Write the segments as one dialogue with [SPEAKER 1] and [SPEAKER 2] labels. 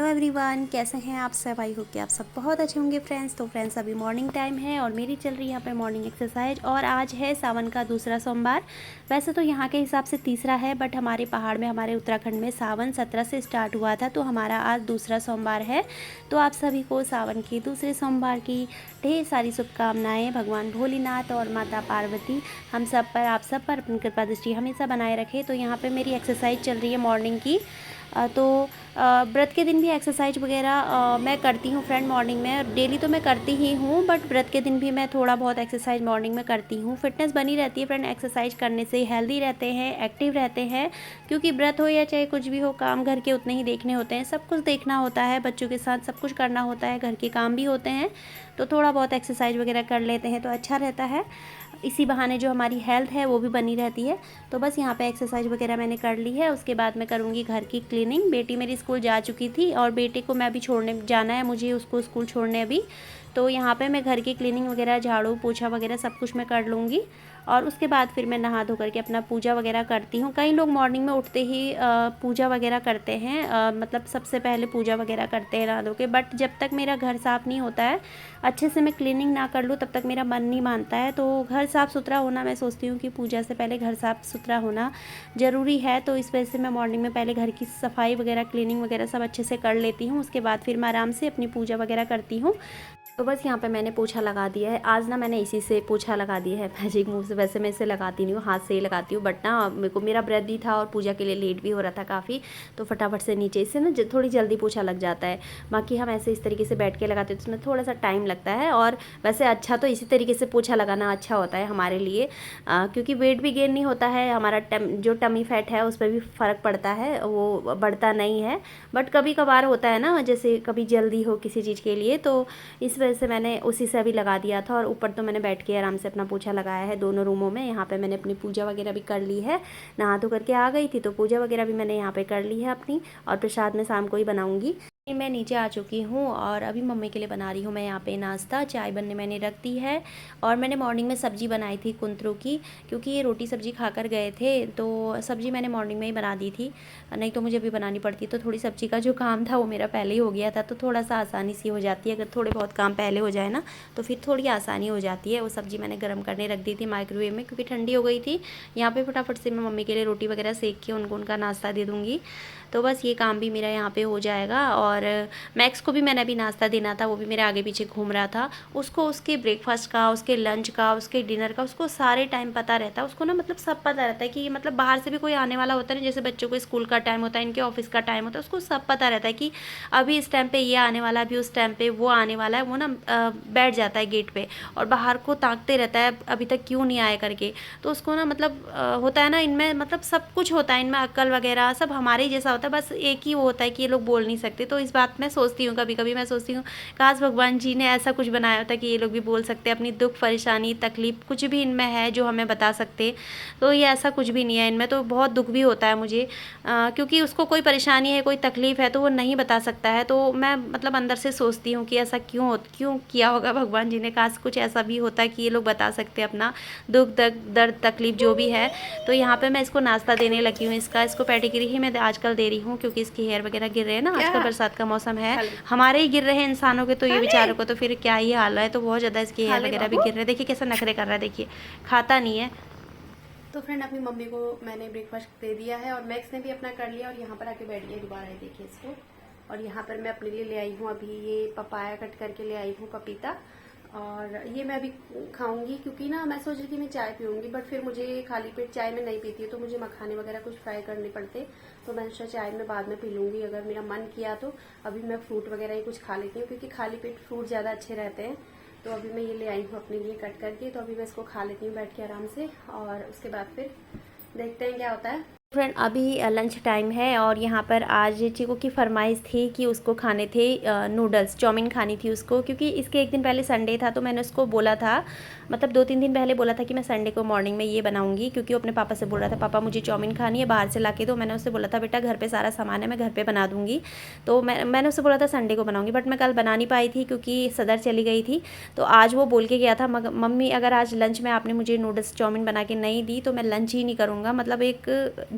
[SPEAKER 1] Hello everyone, कैसे हैं आप सब। आई होप कि आप सब बहुत अच्छे होंगे फ्रेंड्स। तो फ्रेंड्स अभी मॉर्निंग टाइम है और मेरी चल रही है यहाँ पे मॉर्निंग एक्सरसाइज। और आज है सावन का दूसरा सोमवार। वैसे तो यहाँ के हिसाब से तीसरा है, बट हमारे पहाड़ में, हमारे उत्तराखंड में सावन 17 से स्टार्ट हुआ था, तो हमारा आज दूसरा सोमवार है। तो आप सभी को सावन के दूसरे सोमवार की ढेर सारी शुभकामनाएँ। भगवान भोलेनाथ और माता पार्वती हम सब पर, आप सब पर अपनी कृपा दृष्टि हमेशा बनाए रखे। तो यहाँ पर मेरी एक्सरसाइज चल रही है मॉर्निंग की। तो व्रत के दिन भी एक्सरसाइज वगैरह मैं करती हूँ फ्रेंड मॉर्निंग में। डेली तो मैं करती ही हूँ, बट व्रत के दिन भी मैं थोड़ा बहुत एक्सरसाइज मॉर्निंग में करती हूँ। फिटनेस बनी रहती है फ्रेंड, एक्सरसाइज करने से हेल्दी रहते हैं, एक्टिव रहते हैं। क्योंकि व्रत हो या चाहे कुछ भी हो, काम घर के उतने ही देखने होते हैं, सब कुछ देखना होता है, बच्चों के साथ सब कुछ करना होता है, घर के काम भी होते हैं। तो थोड़ा बहुत एक्सरसाइज वगैरह कर लेते हैं तो अच्छा रहता है। इसी बहाने जो हमारी हेल्थ है वो भी बनी रहती है। तो बस यहाँ पे एक्सरसाइज वगैरह मैंने कर ली है। उसके बाद मैं करूँगी घर की क्लीनिंग। बेटी मेरी स्कूल जा चुकी थी और बेटे को मैं अभी छोड़ने जाना है, मुझे उसको स्कूल छोड़ने अभी। तो यहाँ पे मैं घर की क्लीनिंग वगैरह, झाड़ू पोछा वगैरह सब कुछ मैं कर लूँगी। और उसके बाद फिर मैं नहा धो करके अपना पूजा वगैरह करती हूँ। कई लोग मॉर्निंग में उठते ही पूजा वगैरह करते हैं, मतलब सबसे पहले पूजा वगैरह करते हैं नहा धो के। बट जब तक मेरा घर साफ़ नहीं होता है, अच्छे से मैं क्लीनिंग ना कर लूँ, तब तक मेरा मन नहीं मानता है। तो घर साफ़ सुथरा होना, मैं सोचती हूँ कि पूजा से पहले घर साफ़ सुथरा होना ज़रूरी है। तो इस वजह से मैं मॉर्निंग में पहले घर की सफाई वगैरह, क्लीनिंग वगैरह सब अच्छे से कर लेती हूँ। उसके बाद फिर मैं आराम से अपनी पूजा वगैरह करती हूँ। तो बस यहाँ पे मैंने पोछा लगा दिया है। आज ना मैंने इसी से पोछा लगा दिया है, मैजिक मूव से। वैसे मैं इसे लगाती नहीं हूँ, हाथ से ही लगाती हूँ। बट ना मेरे को, मेरा व्रत भी था और पूजा के लिए लेट भी हो रहा था काफ़ी, तो फटाफट से नीचे इससे ना थोड़ी जल्दी पोछा लग जाता है। बाकी हम ऐसे इस तरीके से बैठ के लगाते हैं तो इसमें थोड़ा सा टाइम लगता है। और वैसे अच्छा तो इसी तरीके से पोछा लगाना अच्छा होता है हमारे लिए, क्योंकि वेट भी गेन नहीं होता है हमारा। जो टमी फैट है उस पर भी फ़र्क पड़ता है, वो बढ़ता नहीं है। बट कभी कभार होता है ना, जैसे कभी जल्दी हो किसी चीज़ के लिए, तो इस वजह से मैंने उसी से अभी लगा दिया था। और ऊपर तो मैंने बैठ के आराम से अपना पोछा लगाया है दोनों रूमों में। यहाँ पे मैंने अपनी पूजा वगैरह भी कर ली है, नहा धो करके आ गई थी, तो पूजा वगैरह भी मैंने यहाँ पे कर ली है अपनी। और प्रसाद मैं शाम को ही बनाऊँगी। मैं नीचे आ चुकी हूँ और अभी मम्मी के लिए बना रही हूँ मैं यहाँ पे नाश्ता। चाय बनने मैंने रख दी है। और मैंने मॉर्निंग में सब्ज़ी बनाई थी कुंदरू की, क्योंकि ये रोटी सब्ज़ी खाकर गए थे, तो सब्ज़ी मैंने मॉर्निंग में ही बना दी थी। नहीं तो मुझे अभी बनानी पड़ती, तो थोड़ी सब्ज़ी का जो काम था वो मेरा पहले ही हो गया था, तो थोड़ा सा आसानी सी हो जाती है। अगर थोड़े बहुत काम पहले हो जाए ना, तो फिर थोड़ी आसानी हो जाती है। वो सब्ज़ी मैंने गर्म करने रख दी थी माइक्रोवेव में, क्योंकि ठंडी हो गई थी। यहाँ पर फटाफट से मैं मम्मी के लिए रोटी वगैरह सेक के उनको उनका नाश्ता दे दूँगी। तो बस ये काम भी मेरा यहाँ पे हो जाएगा। और मैक्स को भी मैंने अभी नाश्ता देना था, वो भी मेरे आगे पीछे घूम रहा था। उसको उसके ब्रेकफास्ट का, उसके लंच का, उसके डिनर का, उसको सारे टाइम पता रहता है। उसको ना मतलब सब पता रहता है कि मतलब बाहर से भी कोई आने वाला होता है ना, जैसे बच्चों को स्कूल का टाइम होता है, इनके ऑफिस का टाइम होता है, उसको सब पता रहता है कि अभी इस टाइम पे ये आने वाला है, अभी उस टाइम पे वो आने वाला है। वो ना बैठ जाता है गेट पे और बाहर को ताकते रहता है अभी तक क्यों नहीं आया करके। तो उसको ना मतलब होता है ना, इनमें मतलब सब कुछ होता है, इनमें अक्ल वगैरह सब हमारे ही जैसा होता है। बस एक ही वो होता है कि ये लोग बोल नहीं सकते। तो इस बात में सोचती हूँ, कभी कभी मैं सोचती हूँ काश भगवान जी ने ऐसा कुछ बनाया होता कि ये लोग भी बोल सकते, अपनी दुख परेशानी तकलीफ कुछ भी इनमें है जो हमें बता सकते। तो ये ऐसा कुछ भी नहीं है इनमें, तो बहुत दुख भी होता है मुझे, क्योंकि उसको कोई परेशानी है, कोई तकलीफ है, तो वो नहीं बता सकता है। तो मैं मतलब अंदर से सोचती हूँ कि ऐसा क्यों किया होगा भगवान जी ने। काश कुछ ऐसा भी होता है कि ये लोग बता सकते अपना दुख दर्द तकलीफ जो भी है। तो यहाँ पे मैं इसको नाश्ता देने लगी हूँ। इसको पेडिग्री ही मैं आजकल दे रही हूँ, क्योंकि इसकी हेयर वगैरह गिर रहे हैं ना, आजकल बरसात का मौसम है, हमारे ही गिर रहे हैं इंसानों के, तो ये बेचारों को तो फिर क्या ही हाल है। तो बहुत ज़्यादा इसकी हेयर वगैरह भी गिर रहे हैं। देखिए कैसा नखरे कर रहा है, देखिए खाता नहीं है। तो फ्रेंड अपनी मम्मी को मैंने ब्रेकफास्ट दे दिया है और मैक्स ने भी अपना कर लिया और यहाँ पर आके बैठ गया दोबारा है, देखिए इसको। और यहाँ पर मैं अपने लिए ले आई हूँ अभी ये पपाया कट करके ले आई हूँ, पपीता। और ये मैं अभी खाऊंगी, क्योंकि ना मैं सोच रही थी मैं चाय पीऊंगी, बट फिर मुझे खाली पेट चाय में नहीं पीती है, तो मुझे मखाने वगैरह कुछ फ्राई करने पड़ते। तो मैं सोचा चाय में बाद में पी लूंगी अगर मेरा मन किया तो। अभी मैं फ्रूट वगैरह ही कुछ खा लेती हूँ, क्योंकि खाली पेट फ्रूट ज़्यादा अच्छे रहते हैं। तो अभी मैं ये ले आई हूँ अपने लिए कट करके, तो अभी मैं इसको खा लेती हूँ बैठ के आराम से। और उसके बाद फिर देखते हैं क्या होता है। फ्रेंड अभी लंच टाइम है और यहाँ पर आज चीकू की फरमाइश थी कि उसको खाने थे नूडल्स, चाउमीन खानी थी उसको। क्योंकि इसके एक दिन पहले संडे था, तो मैंने उसको बोला था, मतलब 2-3 दिन पहले बोला था कि मैं संडे को मॉर्निंग में ये बनाऊंगी। क्योंकि वो अपने पापा से बोल रहा था पापा मुझे चाउमीन खानी है, बाहर से ला के दो। मैंने उससे बोला था बेटा घर पर सारा सामान है, मैं घर पर बना दूँगी। तो मैंने उससे बोला था संडे को बनाऊँगी, बट मैं कल बना नहीं पाई थी क्योंकि सदर चली गई थी। तो आज वो बोल के गया था मम्मी अगर आज लंच में आपने मुझे नूडल्स चाउमीन बना के नहीं दी तो मैं लंच ही नहीं करूँगा। मतलब एक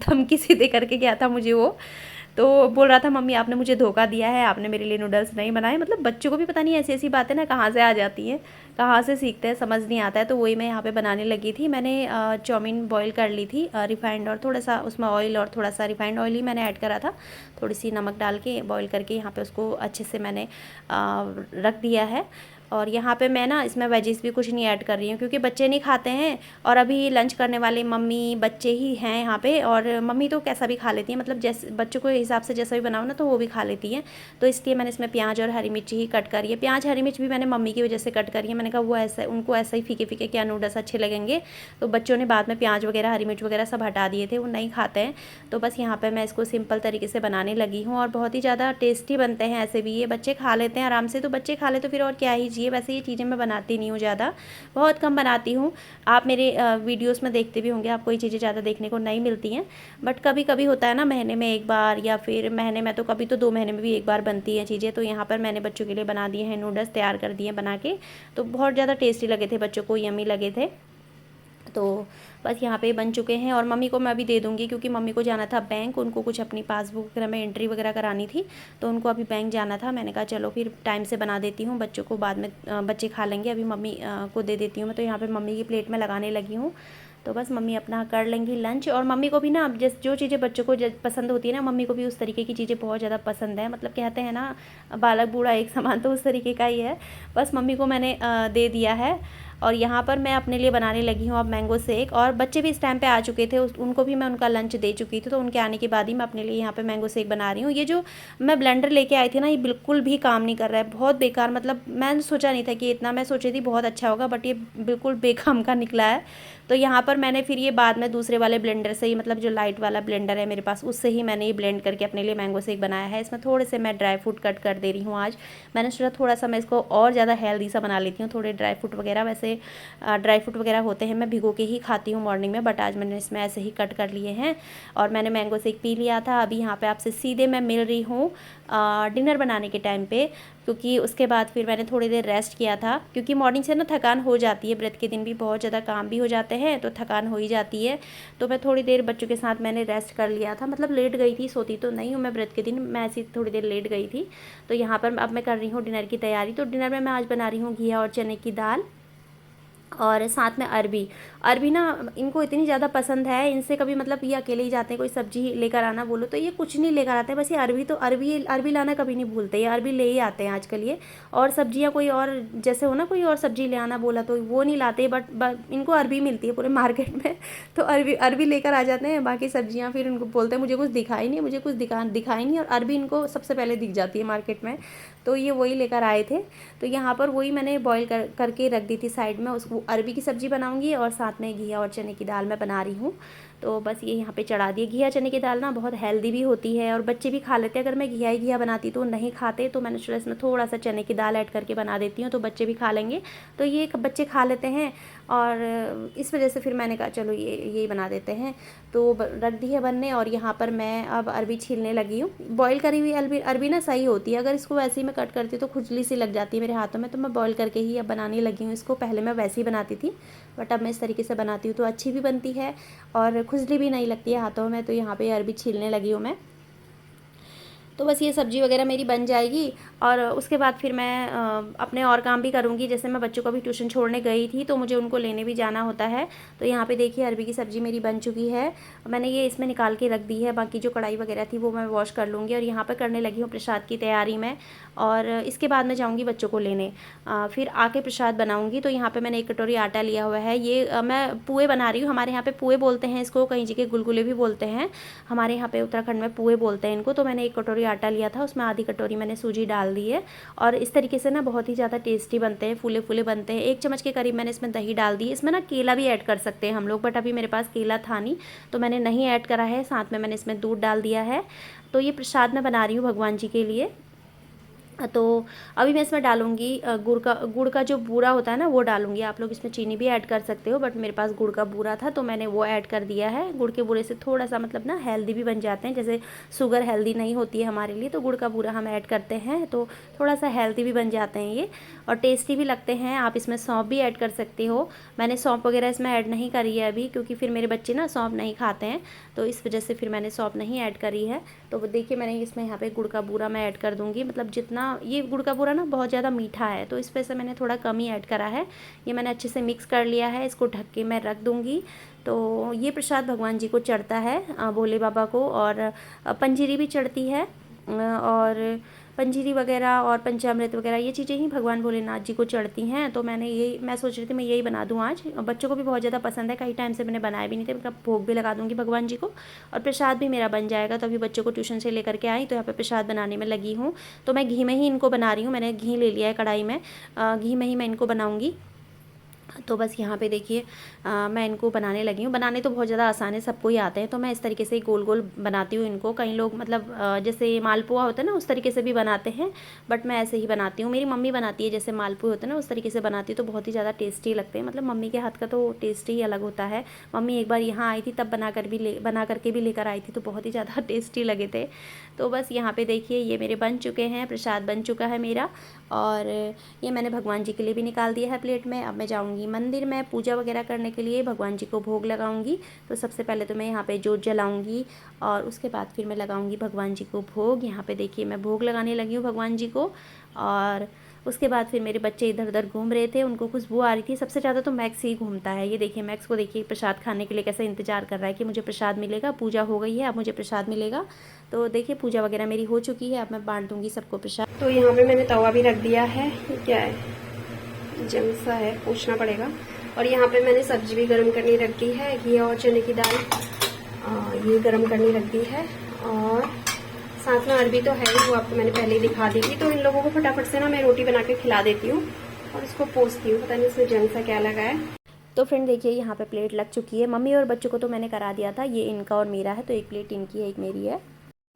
[SPEAKER 1] धमकी सी दे करके गया था मुझे वो। तो बोल रहा था मम्मी आपने मुझे धोखा दिया है, आपने मेरे लिए नूडल्स नहीं बनाए। मतलब बच्चों को भी पता नहीं ऐसी ऐसी बातें ना कहाँ से आ जाती हैं, कहाँ से सीखते हैं, समझ नहीं आता है। तो वही मैं यहाँ पे बनाने लगी थी। मैंने चाउमीन बॉईल कर ली थी, रिफाइंड और थोड़ा सा उसमें ऑयल और थोड़ा सा रिफाइंड ऑयल ही मैंने ऐड करा था, थोड़ी सी नमक डाल के बॉईल करके यहाँ पे उसको अच्छे से मैंने रख दिया है। और यहाँ पे मैं ना इसमें वेजिस भी कुछ नहीं ऐड कर रही हूँ, क्योंकि बच्चे नहीं खाते हैं और अभी लंच करने वाले मम्मी बच्चे ही हैं यहाँ पे। और मम्मी तो कैसा भी खा लेती हैं, मतलब जैसे बच्चों के हिसाब से जैसा भी बनाओ ना तो वो भी खा लेती हैं। तो इसलिए मैंने इसमें प्याज और हरी मिर्ची ही कट करी है। प्याज हरी मिर्च भी मैंने मम्मी की वजह से कट करी है। मैंने कहा वो ऐसा उनको ऐसा ही फीके फीके क्या नूडल्स अच्छे लगेंगे, तो बच्चों ने बाद में प्याज वगैरह हरी मिर्च वगैरह सब हटा दिए थे, वो नहीं खाते हैं। तो बस यहाँ पर मैं इसको सिंपल तरीके से बनाने लगी हूँ और बहुत ही ज़्यादा टेस्टी बनते हैं। ऐसे भी ये बच्चे खा लेते हैं आराम से, तो बच्चे खा ले तो फिर और क्या ही चाहिए। वैसे ये चीज़ें मैं बनाती नहीं हूँ ज़्यादा, बहुत कम बनाती हूँ। आप मेरे वीडियोस में देखते भी होंगे, आपको ये चीज़ें ज़्यादा देखने को नहीं मिलती हैं, बट कभी कभी होता है ना, महीने में एक बार या फिर महीने में तो कभी तो 2 महीने में भी एक बार बनती हैं चीज़ें। तो यहाँ पर मैंने बच्चों के लिए बना दिए हैं नूडल्स, तैयार कर दिए बना के। तो बहुत ज़्यादा टेस्टी लगे थे, बच्चों को यम्मी लगे थे। तो बस यहाँ पे बन चुके हैं और मम्मी को मैं अभी दे दूँगी, क्योंकि मम्मी को जाना था बैंक, उनको कुछ अपनी पासबुक वगैरह में एंट्री वगैरह करानी थी, तो उनको अभी बैंक जाना था। मैंने कहा चलो फिर टाइम से बना देती हूँ, बच्चों को बाद में बच्चे खा लेंगे, अभी मम्मी को दे देती हूँ मैं। तो यहाँ पर मम्मी की प्लेट में लगाने लगी हूँ। तो बस मम्मी अपना कर लेंगी लंच। और मम्मी को भी ना जो चीज़ें बच्चों को पसंद होती है ना, मम्मी को भी उस तरीके की चीज़ें बहुत ज़्यादा पसंद है। मतलब कहते हैं ना बालक बूढ़ा एक समान, तो उस तरीके का ही है। बस मम्मी को मैंने दे दिया है और यहाँ पर मैं अपने लिए बनाने लगी हूँ अब मैंगो शेक। और बच्चे भी इस टाइम पे आ चुके थे, उनको भी मैं उनका लंच दे चुकी थी, तो उनके आने के बाद ही मैं अपने लिए यहाँ पे मैंगो शेक बना रही हूँ। ये जो मैं ब्लेंडर लेके आई थी ना, ये बिल्कुल भी काम नहीं कर रहा है, बहुत बेकार। मतलब मैंने सोचा नहीं था कि इतना, मैं सोची थी बहुत अच्छा होगा, बट ये बिल्कुल बेकाम का निकला है। तो यहाँ पर मैंने फिर ये बाद में दूसरे वाले ब्लेंडर से ही, मतलब जो लाइट वाला ब्लेंडर है मेरे पास, उससे ही मैंने ये ब्लेंड करके अपने लिए मैंगो शेक बनाया है। इसमें थोड़े से मैं ड्राई फ्रूट कट कर दे रही हूँ। आज मैंने सोचा थोड़ा सा मैं इसको और ज़्यादा हेल्दी सा बना लेती हूँ, थोड़े ड्राई फ्रूट वगैरह। वैसे ड्राई फ्रूट वगैरह होते हैं मैं भिगो के ही खाती हूँ मॉर्निंग में, बट आज मैंने इसमें ऐसे ही कट कर लिए हैं। और मैंने मैंगो शेक पी लिया था। अभी यहाँ पे आपसे सीधे मैं मिल रही हूँ डिनर बनाने के टाइम पे, क्योंकि उसके बाद फिर मैंने थोड़ी देर रेस्ट किया था, क्योंकि मॉर्निंग से ना थकान हो जाती है, व्रत के दिन भी बहुत ज़्यादा काम भी हो जाते हैं, तो थकान हो ही जाती है। तो मैं थोड़ी देर बच्चों के साथ मैंने रेस्ट कर लिया था, मतलब लेट गई थी, सोती तो नहीं हूँ मैं व्रत के दिन, मैं ऐसी थोड़ी देर लेट गई थी। तो यहाँ पर अब मैं कर रही हूँ डिनर की तैयारी। तो डिनर में मैं आज बना रही हूँ घिया और चने की दाल, और साथ में अरबी। अरबी ना इनको इतनी ज़्यादा पसंद है, इनसे कभी मतलब ये अकेले ही जाते हैं, कोई सब्जी लेकर आना बोलो तो ये कुछ नहीं लेकर आते हैं, बस ये अरबी, तो अरबी लाना कभी नहीं भूलते, ये अरबी ले ही आते हैं आजकल ये। और सब्जियां कोई और जैसे हो ना, कोई और सब्जी ले आना बोला तो वो नहीं लाते, बट इनको अरबी मिलती है पूरे मार्केट में, तो अरबी अरबी लेकर आ जाते हैं। बाकी सब्जियाँ फिर उनको बोलते हैं मुझे कुछ दिखाई नहीं, मुझे कुछ दिखाई नहीं, और अरबी इनको सबसे पहले दिख जाती है मार्केट में, तो ये वही लेकर आए थे। तो यहाँ पर वही मैंने बॉईल करके रख दी थी साइड में, उसको अरबी की सब्ज़ी बनाऊंगी और साथ में घिया और चने की दाल मैं बना रही हूँ। तो बस ये यहाँ पे चढ़ा दिए। घिया चने की दाल ना बहुत हेल्दी भी होती है और बच्चे भी खा लेते हैं। अगर मैं घिया ही घिया बनाती तो नहीं खाते, तो मैंने सोचा इसमें थोड़ा सा चने की दाल ऐड करके बना देती हूँ, तो बच्चे भी खा लेंगे। तो ये बच्चे खा लेते हैं, और इस वजह से फिर मैंने कहा चलो यही बना देते हैं। तो रख दी है बनने, और यहाँ पर मैं अब अरबी छीलने लगी हूँ। बॉईल करी हुई अरबी ना सही होती है, अगर इसको वैसे ही मैं कट करती तो खुजली सी लग जाती है मेरे हाथों में, तो मैं बॉईल करके ही अब बनाने लगी हूँ इसको। पहले मैं वैसे ही बनाती थी, बट अब मैं इस तरीके से बनाती हूँ तो अच्छी भी बनती है और खुजली भी नहीं लगती है हाथों में। तो यहाँ पे अरबी छीलने लगी हूँ मैं। तो बस ये सब्ज़ी वगैरह मेरी बन जाएगी, और उसके बाद फिर मैं अपने और काम भी करूँगी। जैसे मैं बच्चों को भी ट्यूशन छोड़ने गई थी, तो मुझे उनको लेने भी जाना होता है। तो यहाँ पे देखिए अरबी की सब्ज़ी मेरी बन चुकी है, मैंने ये इसमें निकाल के रख दी है। बाकी जो कढ़ाई वगैरह थी वो मैं वॉश कर लूँगी, और यहाँ पर करने लगी हूँ प्रसाद की तैयारी में। और इसके बाद मैं जाऊँगी बच्चों को लेने, फिर आके प्रसाद बनाऊँगी। तो यहाँ पर मैंने 1 कटोरी आटा लिया हुआ है, ये मैं पुए बना रही हूँ। हमारे यहाँ पर पुए बोलते हैं इसको, कहीं जगह गुलगुले भी बोलते हैं, हमारे यहाँ पे उत्तराखंड में पुए बोलते हैं इनको। तो मैंने 1 कटोरी आटा लिया था, उसमें आधी कटोरी मैंने सूजी डाल दी है, और इस तरीके से ना बहुत ही ज़्यादा टेस्टी बनते हैं, फूले फूले बनते हैं। 1 चम्मच के करीब मैंने इसमें दही डाल दी। इसमें ना केला भी ऐड कर सकते हैं हम लोग, बट अभी मेरे पास केला था नहीं, तो मैंने नहीं ऐड करा है। साथ में मैंने इसमें दूध डाल दिया है। तो ये प्रसाद मैं बना रही हूँ भगवान जी के लिए। तो अभी मैं इसमें डालूंगी गुड़ का जो बूरा होता है ना वो डालूंगी। आप लोग इसमें चीनी भी ऐड कर सकते हो, बट मेरे पास गुड़ का बूरा था तो मैंने वो ऐड कर दिया है। गुड़ के बूरे से थोड़ा सा मतलब ना हेल्दी भी बन जाते हैं, जैसे शुगर हेल्दी नहीं होती है हमारे लिए, तो गुड़ का बूरा हम ऐड करते हैं तो थोड़ा सा हेल्दी भी बन जाते हैं ये, और टेस्टी भी लगते हैं। आप इसमें सौंफ भी ऐड कर सकते हो। मैंने सौंफ वगैरह इसमें ऐड नहीं करी है अभी, क्योंकि फिर मेरे बच्चे ना सौंफ नहीं खाते हैं, तो इस वजह से फिर मैंने सौंफ नहीं ऐड करी है। तो देखिए मैंने इसमें यहाँ पे गुड़ का बूरा मैं ऐड कर दूँगी, मतलब जितना ये गुड़ का बूरा ना बहुत ज़्यादा मीठा है, तो इस वजह से मैंने थोड़ा कम ही ऐड करा है। ये मैंने अच्छे से मिक्स कर लिया है, इसको ढक के मैं रख दूँगी। तो ये प्रसाद भगवान जी को चढ़ता है, भोले बाबा को, और पंजीरी भी चढ़ती है, और पंजीरी वगैरह और पंचामृत वगैरह ये चीज़ें ही भगवान भोलेनाथ जी को चढ़ती हैं। तो मैं सोच रही थी मैं यही बना दूँ आज। बच्चों को भी बहुत ज़्यादा पसंद है, कई टाइम से मैंने बनाया भी नहीं थे, मैं भोग भी लगा दूँगी भगवान जी को और प्रसाद भी मेरा बन जाएगा। तो अभी बच्चों को ट्यूशन से लेकर के आई तो यहाँ पे प्रसाद बनाने में लगी हूँ। तो मैं घी में ही इनको बना रही हूँ, मैंने घी ले लिया है कढ़ाई में, घी में ही मैं इनको बनाऊँगी। तो बस यहाँ पे देखिए मैं इनको बनाने लगी हूँ। बनाने तो बहुत ज़्यादा आसान है, सबको ही आते हैं। तो मैं इस तरीके से गोल गोल बनाती हूँ इनको। कई लोग मतलब जैसे मालपुआ होता है ना उस तरीके से भी बनाते हैं, बट मैं ऐसे ही बनाती हूँ। मेरी मम्मी बनाती है जैसे मालपुए होते हैं ना उस तरीके से बनाती है, तो बहुत ही ज़्यादा टेस्टी लगते हैं। मतलब मम्मी के हाथ का तो टेस्ट ही अलग होता है। मम्मी एक बार यहाँ आई थी तब बना करके भी लेकर आई थी, तो बहुत ही ज़्यादा टेस्टी लगे थे। तो बस यहाँ पे देखिए ये मेरे बन चुके हैं, प्रसाद बन चुका है मेरा, और ये मैंने भगवान जी के लिए भी निकाल दिया है प्लेट में। अब मैं जाऊँगी मंदिर में पूजा वगैरह करने के लिए, भगवान जी को भोग लगाऊंगी। तो सबसे पहले तो मैं यहाँ पे जोत जलाऊंगी और उसके बाद फिर मैं लगाऊंगी भगवान जी को भोग। यहाँ पे देखिए मैं भोग लगाने लगी हूँ भगवान जी को, और उसके बाद फिर मेरे बच्चे इधर उधर घूम रहे थे, उनको खुशबू आ रही थी। सबसे ज़्यादा तो मैक्स ही घूमता है। ये देखिए मैक्स को देखिए प्रसाद खाने के लिए कैसे इंतजार कर रहा है कि मुझे प्रसाद मिलेगा, पूजा हो गई है अब मुझे प्रसाद मिलेगा। तो देखिए पूजा वगैरह मेरी हो चुकी है, अब मैं बांट दूंगी सबको प्रसाद। तो यहाँ पे मैंने तवा भी रख दिया है, क्या है जम सा है पूछना पड़ेगा। और यहाँ पे मैंने सब्जी भी गर्म करनी रख दी है, घी और चने की दाल ये गर्म करनी रख दी है, और साथ में अरबी तो है ही, वो आपको मैंने पहले ही दिखा दी थी। तो इन लोगों को फटाफट से ना मैं रोटी बना के खिला देती हूँ और इसको पोंछती हूँ, पता नहीं इसमें जंग सा क्या लगा है। तो फ्रेंड देखिए यहाँ पे प्लेट लग चुकी है। मम्मी और बच्चों को तो मैंने करा दिया था, ये इनका और मेरा है, तो एक प्लेट इनकी है एक मेरी है।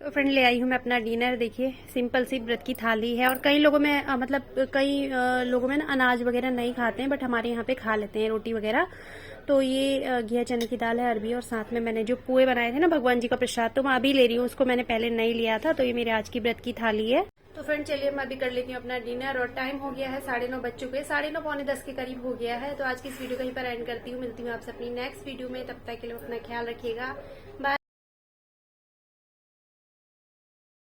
[SPEAKER 1] तो फ्रेंड ले आई हूँ मैं अपना डिनर। देखिए सिंपल सी व्रत की थाली है, और कई लोगों में मतलब कई लोगों में ना अनाज वगैरह नहीं खाते हैं, बट हमारे यहाँ पे खा लेते हैं रोटी वगैरह। तो ये घिया चने की दाल है, अरबी, और साथ में मैंने जो पुए बनाए थे ना भगवान जी का प्रसाद, तो मैं अभी ले रही हूँ, उसको मैंने पहले नहीं लिया था। तो ये मेरे आज की व्रत की थाली है। तो फ्रेंड चलिए मैं अभी कर लेती हूँ अपना डिनर, और टाइम हो गया है 9:30 बज चुके हैं, 9:30 पौने 10 के करीब हो गया है। तो आज की इस वीडियो कहीं पर एंड करती हूँ, मिलती हूँ आप अपनी नेक्स्ट वीडियो में। तब तक के लिए अपना ख्याल रखिएगा, बाय।